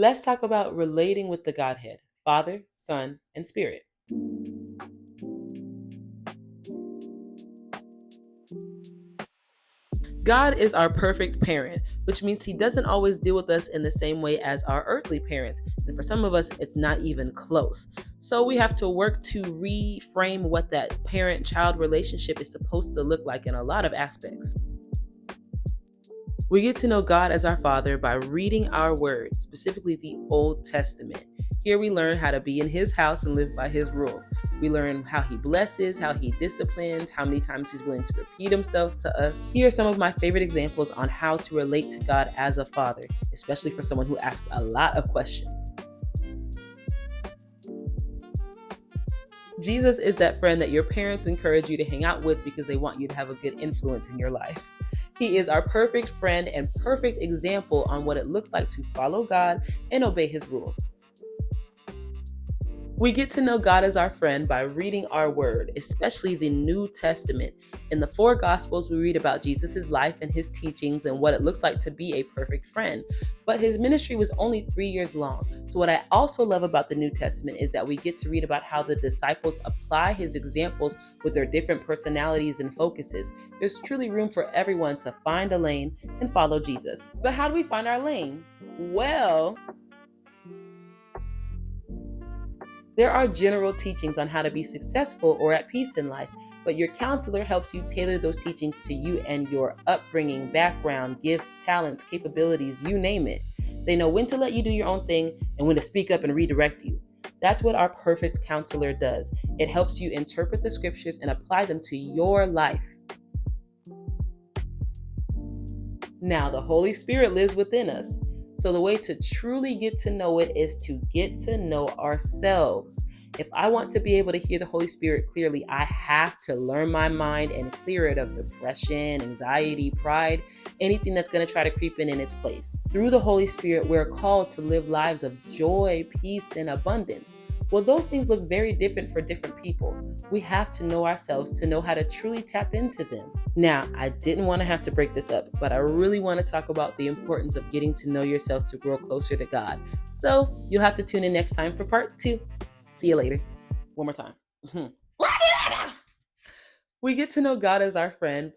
Let's talk about relating with the Godhead, Father, Son, and Spirit. God is our perfect parent, which means he doesn't always deal with us in the same way as our earthly parents. And for some of us, it's not even close. So we have to work to reframe what that parent child relationship is supposed to look like in a lot of aspects. We get to know God as our Father by reading our Word, specifically the Old Testament. Here we learn how to be in His house and live by His rules. We learn how He blesses, how He disciplines, how many times He's willing to repeat Himself to us. Here are some of my favorite examples on how to relate to God as a father, especially for someone who asks a lot of questions. Jesus is that friend that your parents encourage you to hang out with because they want you to have a good influence in your life. He is our perfect friend and perfect example on what it looks like to follow God and obey His rules. We get to know God as our friend by reading our word, especially the New Testament. In the four Gospels, we read about Jesus' life and his teachings and what it looks like to be a perfect friend. But his ministry was only 3 years long. So, what I also love about the New Testament is that we get to read about how the disciples apply his examples with their different personalities and focuses. There's truly room for everyone to find a lane and follow Jesus. But how do we find our lane? Well, there are general teachings on how to be successful or at peace in life, but your counselor helps you tailor those teachings to you and your upbringing, background, gifts, talents, capabilities, you name it. They know when to let you do your own thing and when to speak up and redirect you. That's what our perfect counselor does. It helps you interpret the scriptures and apply them to your life. Now, the Holy Spirit lives within us. So, the way to truly get to know it is to get to know ourselves. If I want to be able to hear the Holy Spirit clearly, I have to learn my mind and clear it of depression, anxiety, pride, anything that's going to try to creep in its place. Through the Holy Spirit, we're called to live lives of joy, peace, and abundance. Well, those things look very different for different people. We have to know ourselves to know how to truly tap into them. Now, I didn't want to have to break this up, but I really want to talk about the importance of getting to know yourself to grow closer to God. So you'll have to tune in next time for part 2. See you later. One more time. We get to know God as our friend.